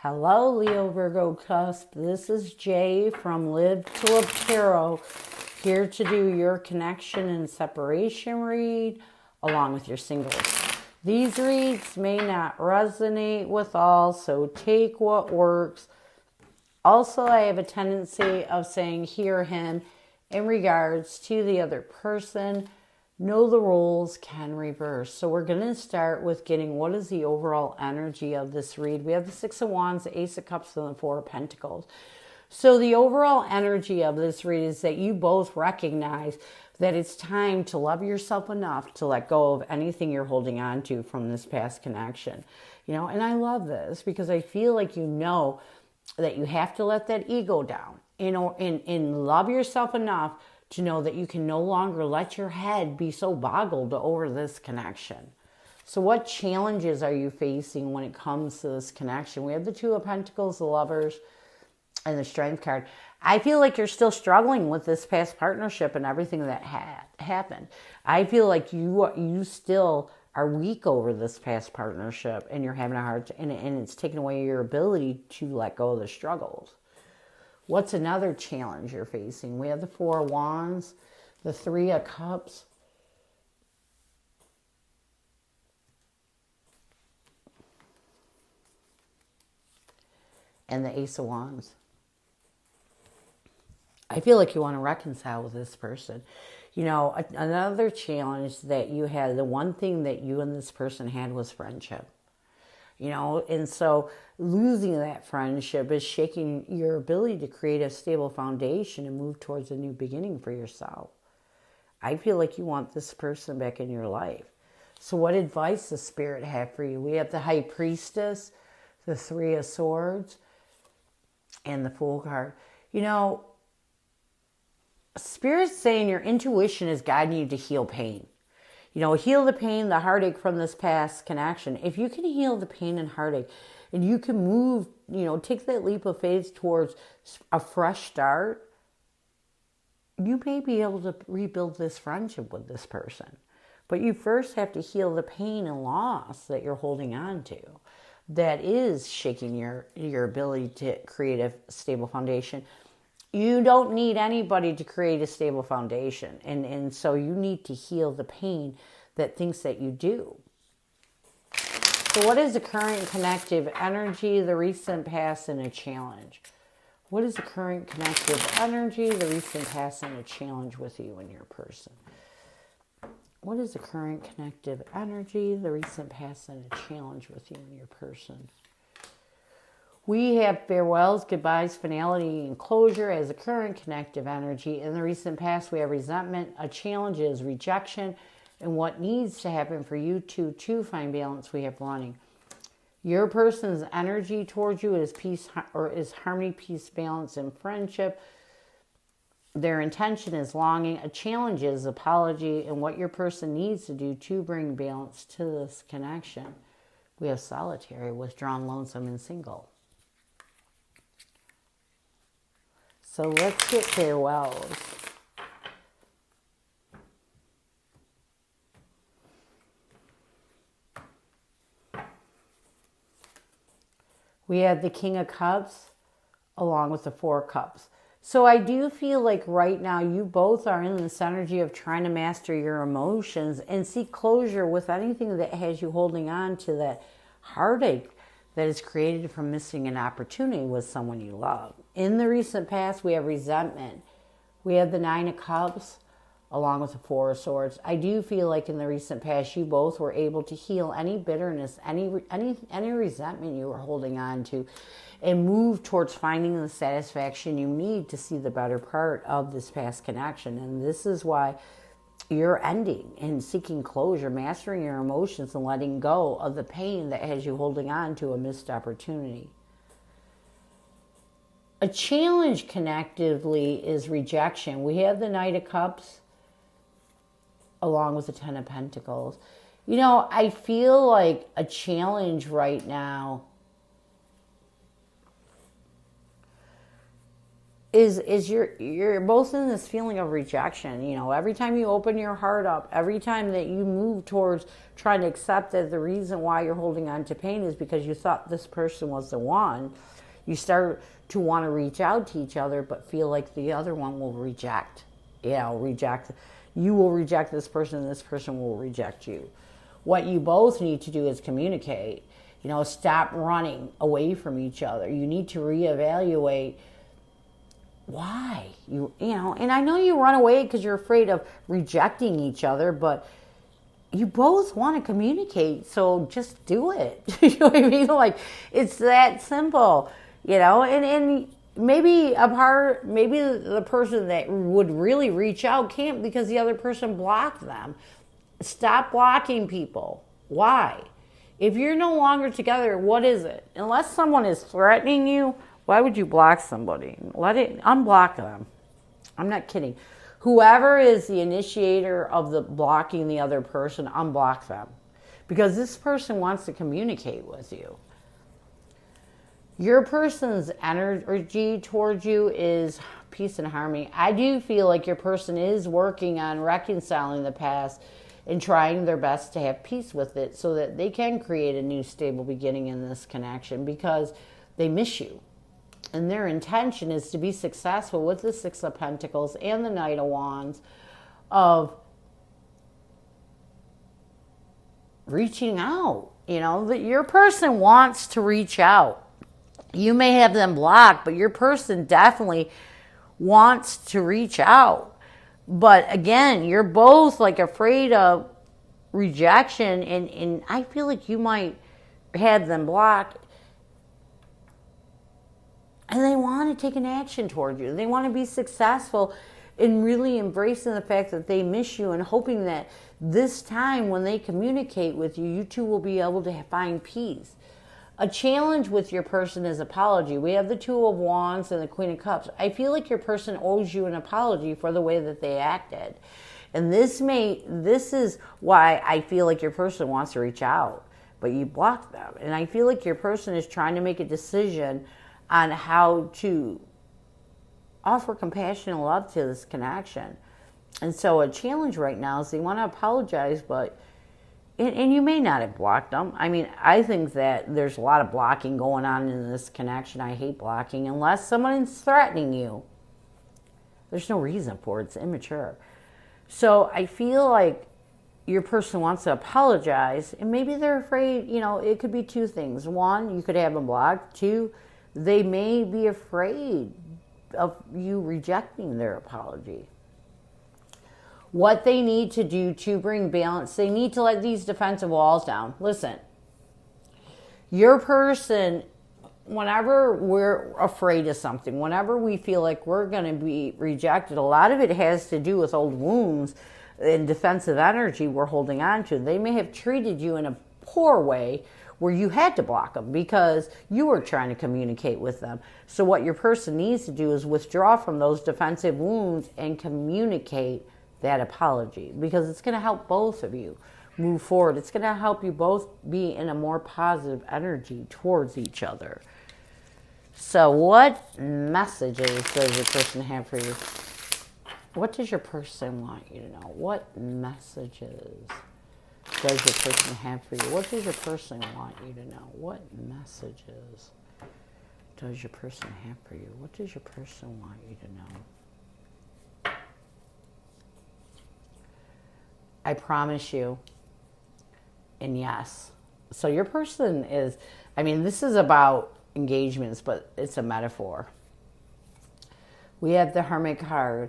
Hello, Leo Virgo Cusp. This is Jay from Live to Live Tarot, here to do your connection and separation read along with your singles. These reads may not resonate with all, so take what works. Also, I have a tendency of saying he or him in regards to the other person. Know the rules can reverse. So we're going to start with getting what is the overall energy of this read. We have the Six of Wands, the Ace of Cups, and the Four of Pentacles. So the overall energy of this read is that you both recognize that it's time to love yourself enough to let go of anything you're holding on to from this past connection. And I love this because I feel like you know that you have to let that ego down, and love yourself enough to know that you can no longer let your head be so boggled over this connection. So what challenges are you facing when it comes to this connection? We have the Two of Pentacles, the Lovers, and the Strength card. I feel like you're still struggling with this past partnership and everything that had happened. I feel like you still are weak over this past partnership, and you're having a hard time, and it's taken away your ability to let go of the struggles. What's another challenge you're facing? We have the Four of Wands, the Three of Cups, and the Ace of Wands. I feel like you want to reconcile with this person. Another challenge that you had, the one thing that you and this person had was friendship. And so losing that friendship is shaking your ability to create a stable foundation and move towards a new beginning for yourself. I feel like you want this person back in your life. So what advice does Spirit have for you? We have the High Priestess, the Three of Swords, and the Fool card. Spirit's saying your intuition is guiding you to heal pain. Heal the pain, the heartache from this past connection. If you can heal the pain and heartache, and you can move, take that leap of faith towards a fresh start, you may be able to rebuild this friendship with this person. But you first have to heal the pain and loss that you're holding on to. That is shaking your ability to create a stable foundation. You don't need anybody to create a stable foundation. And so you need to heal the pain that thinks that you do. So what is the current connective energy, the recent past, and a challenge? What is the current connective energy, the recent past, and a challenge with you and your person? What is the current connective energy, the recent past, and a challenge with you and your person? We have farewells, goodbyes, finality, and closure as a current connective energy. In the recent past, we have resentment. A challenge is rejection. And what needs to happen for you to find balance, we have running. Your person's energy towards you is peace, or is harmony, peace, balance, and friendship. Their intention is longing. A challenge is apology, and what your person needs to do to bring balance to this connection. We have solitary, withdrawn, lonesome, and single. So let's get farewells. We have the King of Cups along with the Four of Cups. So I do feel like right now you both are in this energy of trying to master your emotions and seek closure with anything that has you holding on to that heartache that is created from missing an opportunity with someone you love. In the recent past, we have resentment. We have the Nine of Cups along with the Four of Swords. I do feel like in the recent past, you both were able to heal any bitterness, any resentment you were holding on to, and move towards finding the satisfaction you need to see the better part of this past connection. And this is why you're ending and seeking closure, mastering your emotions, and letting go of the pain that has you holding on to a missed opportunity. A challenge connectively is rejection. We have the Knight of Cups along with the Ten of Pentacles. I feel like a challenge right now is you're both in this feeling of rejection. You know, every time you open your heart up, every time that you move towards trying to accept that the reason why you're holding on to pain is because you thought this person was the one, you start to want to reach out to each other, but feel like the other one will reject. You will reject this person and this person will reject you. What you both need to do is communicate. You know, stop running away from each other. You need to reevaluate why you know, and I know you run away because you're afraid of rejecting each other, but you both want to communicate, so just do it. You know what I mean? Like, it's that simple, you know. And maybe maybe the person that would really reach out can't because the other person blocked them. Stop blocking people. Why? If you're no longer together, what is it? Unless someone is threatening you, why would you block somebody? Unblock them. I'm not kidding. Whoever is the initiator of the blocking the other person, unblock them. Because this person wants to communicate with you. Your person's energy towards you is peace and harmony. I do feel like your person is working on reconciling the past and trying their best to have peace with it so that they can create a new stable beginning in this connection because they miss you. And their intention is to be successful with the Six of Pentacles and the Knight of Wands of reaching out. You know, that your person wants to reach out. You may have them blocked, but your person definitely wants to reach out. But again, you're both like afraid of rejection, and I feel like you might have them blocked. And they want to take an action toward you. They want to be successful in really embracing the fact that they miss you and hoping that this time when they communicate with you, you two will be able to find peace. A challenge with your person is apology. We have the Two of Wands and the Queen of Cups. I feel like your person owes you an apology for the way that they acted. And this is why I feel like your person wants to reach out, but you block them. And I feel like your person is trying to make a decision on how to offer compassion and love to this connection. And so a challenge right now is they want to apologize, but and you may not have blocked them. I mean, I think that there's a lot of blocking going on in this connection. I hate blocking unless someone is threatening you. There's no reason for it. It's immature. So I feel like your person wants to apologize, and maybe they're afraid, you know, it could be two things. One, you could have them blocked. Two, they may be afraid of you rejecting their apology. What they need to do to bring balance, they need to let these defensive walls down. Listen, your person, whenever we're afraid of something, whenever we feel like we're going to be rejected, a lot of it has to do with old wounds and defensive energy we're holding on to. They may have treated you in a poor way where you had to block them because you were trying to communicate with them. So what your person needs to do is withdraw from those defensive wounds and communicate that apology, because it's going to help both of you move forward. It's going to help you both be in a more positive energy towards each other. So what messages does your person have for you? What does your person want you to know? What messages does your person have for you? What does your person want you to know? What messages does your person have for you? What does your person want you to know? I promise you, and yes. So your person is, I mean, this is about engagements, but it's a metaphor. We have the Hermit card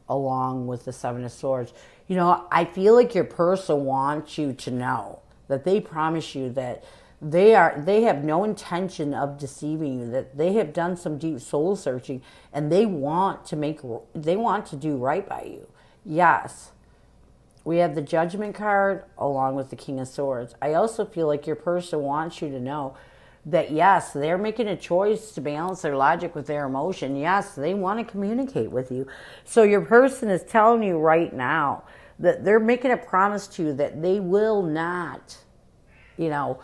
along with the Seven of Swords. You know, I feel like your person wants you to know that they promise you that they have no intention of deceiving you, that they have done some deep soul searching, and they want to do right by you. Yes. We have the Judgment card along with the King of Swords. I also feel like your person wants you to know that, yes, they're making a choice to balance their logic with their emotion. Yes, they want to communicate with you. So your person is telling you right now that they're making a promise to you that they will not, you know,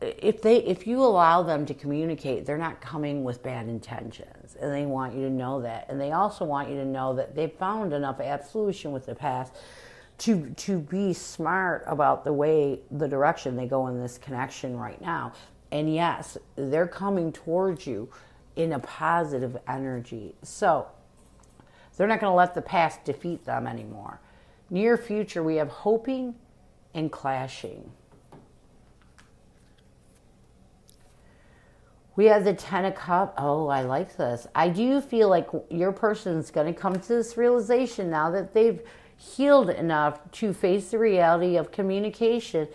if you allow them to communicate, they're not coming with bad intentions, and they want you to know that. And they also want you to know that they've found enough absolution with the past to be smart about the direction they go in this connection right now. And yes, they're coming towards you in a positive energy. So they're not going to let the past defeat them anymore. Near future, we have hoping and clashing. We have the Ten of Cups. Oh, I like this. I do feel like your person's going to come to this realization now that they've healed enough to face the reality of communication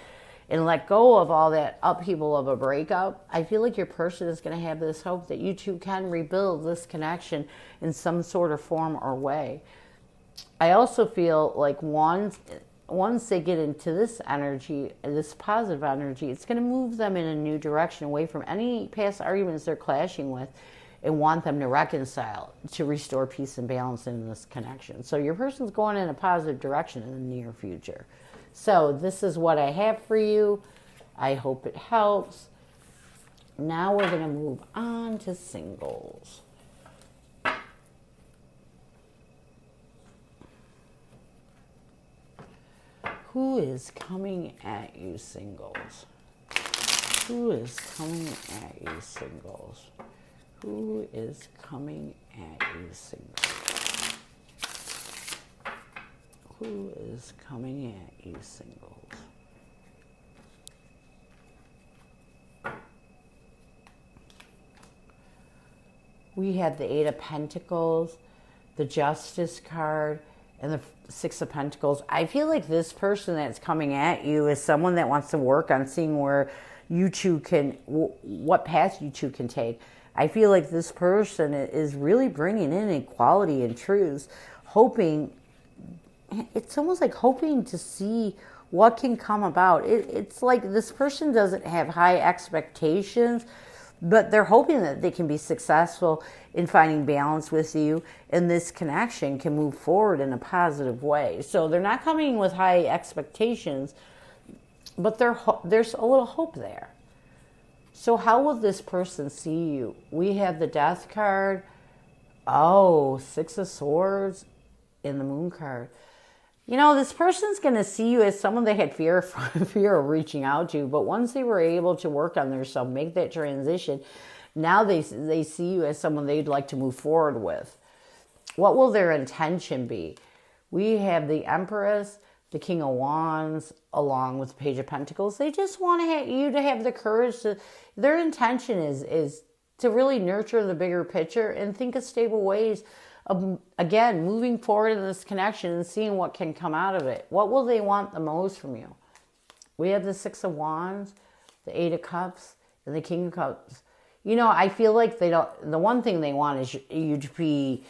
and let go of all that upheaval of a breakup. I feel like your person is going to have this hope that you two can rebuild this connection in some sort of form or way. I also feel like once they get into this energy, this positive energy, it's going to move them in a new direction away from any past arguments they're clashing with, and want them to reconcile, to restore peace and balance in this connection. So your person's going in a positive direction in the near future. So this is what I have for you. I hope it helps. Now we're going to move on to singles. Who is coming at you, singles? Who is coming at you, singles? Who is coming at you, singles? Who is coming at you, singles? We had the Eight of Pentacles, the Justice card, and the Six of Pentacles. I feel like this person that's coming at you is someone that wants to work on seeing where you two can, what path you two can take. I feel like this person is really bringing in equality and truths, hoping, it's almost like hoping to see what can come about. It's like this person doesn't have high expectations, but they're hoping that they can be successful in finding balance with you, and this connection can move forward in a positive way. So they're not coming with high expectations, but there's a little hope there. So how will this person see you? We have the Death card. Oh, Six of Swords in the Moon card. You know, this person's going to see you as someone they had fear of reaching out to, but once they were able to work on themselves, make that transition, now they see you as someone they'd like to move forward with. What will their intention be? We have the Empress, the King of Wands, along with the Page of Pentacles. They just want you to have the courage to, their intention is to really nurture the bigger picture and think of stable ways of, again, moving forward in this connection and seeing what can come out of it. What will they want the most from you? We have the Six of Wands, the Eight of Cups, and the King of Cups. You know, I feel like the one thing they want is you to be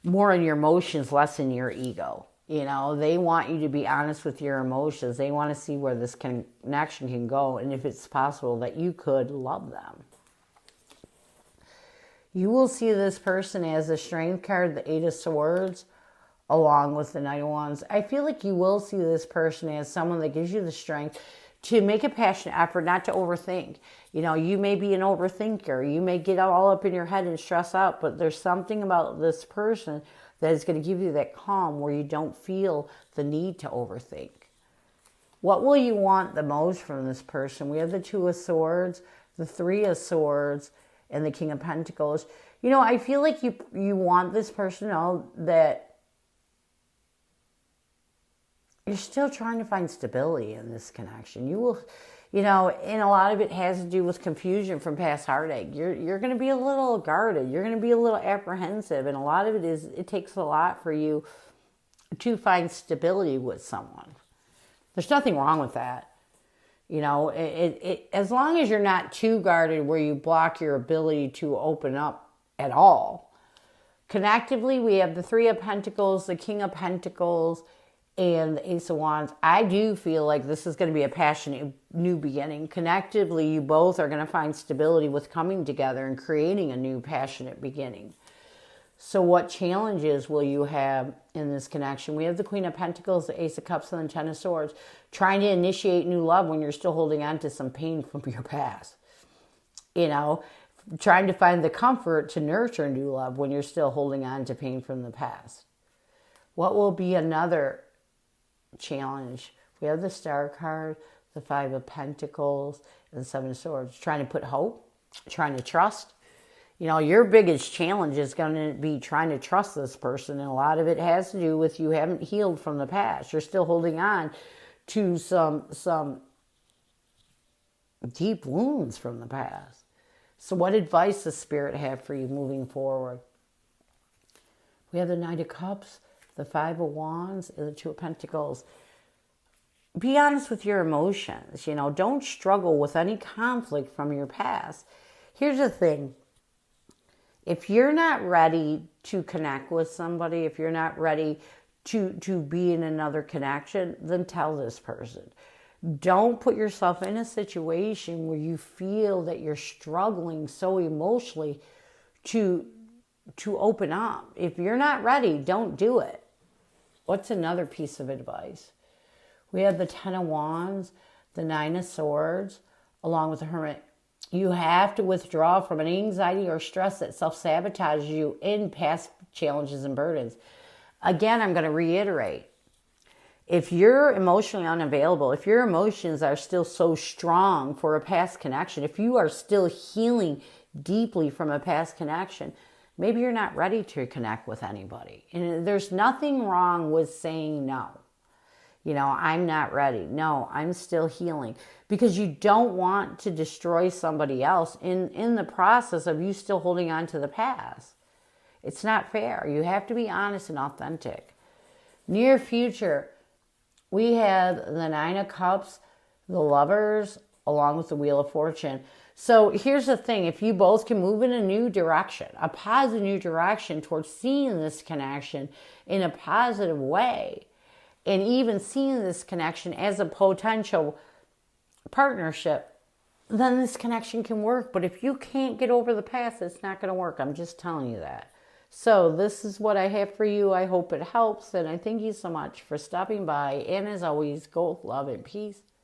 more in your emotions, less in your ego. You know, they want you to be honest with your emotions. They want to see where this connection can go, and if it's possible that you could love them. You will see this person as the Strength card, the Eight of Swords, along with the Knight of Wands. I feel like you will see this person as someone that gives you the strength to make a passionate effort, not to overthink. You know, you may be an overthinker. You may get all up in your head and stress out, but there's something about this person that is going to give you that calm where you don't feel the need to overthink. What will you want the most from this person? We have the Two of Swords, the Three of Swords, and the King of Pentacles. You know, I feel like you want this person to know that you're still trying to find stability in this connection. You will, you know, and a lot of it has to do with confusion from past heartache. You're going to be a little guarded. You're going to be a little apprehensive. And a lot of it takes a lot for you to find stability with someone. There's nothing wrong with that. You know, as long as you're not too guarded where you block your ability to open up at all. Connectively, we have the Three of Pentacles, the King of Pentacles, and the Ace of Wands. I do feel like this is going to be a passionate new beginning. Connectively, you both are going to find stability with coming together and creating a new passionate beginning. So what challenges will you have in this connection? We have the Queen of Pentacles, the Ace of Cups, and the Ten of Swords. Trying to initiate new love when you're still holding on to some pain from your past. You know, trying to find the comfort to nurture new love when you're still holding on to pain from the past. What will be another challenge? We have the Star card, the Five of Pentacles, and the Seven of Swords. Trying to put hope, trying to trust. You know, your biggest challenge is going to be trying to trust this person. And a lot of it has to do with you haven't healed from the past. You're still holding on to some deep wounds from the past. So what advice does Spirit have for you moving forward? We have the Knight of Cups, the Five of Wands, and the Two of Pentacles. Be honest with your emotions. You know, don't struggle with any conflict from your past. Here's the thing. If you're not ready to connect with somebody, if you're not ready to be in another connection, then tell this person. Don't put yourself in a situation where you feel that you're struggling so emotionally to open up. If you're not ready, don't do it. What's another piece of advice? We have the Ten of Wands, the Nine of Swords, along with the Hermit. You have to withdraw from any anxiety or stress that self-sabotages you in past challenges and burdens. Again, I'm going to reiterate. If you're emotionally unavailable, if your emotions are still so strong for a past connection, if you are still healing deeply from a past connection, maybe you're not ready to connect with anybody. And there's nothing wrong with saying no. You know, I'm not ready. No, I'm still healing. Because you don't want to destroy somebody else in the process of you still holding on to the past. It's not fair. You have to be honest and authentic. Near future, we have the Nine of Cups, the Lovers, along with the Wheel of Fortune. So here's the thing. If you both can move in a new direction, a positive new direction towards seeing this connection in a positive way, and even seeing this connection as a potential partnership, then this connection can work. But if you can't get over the past, it's not going to work. I'm just telling you that. So this is what I have for you. I hope it helps. And I thank you so much for stopping by. And as always, go with love and peace.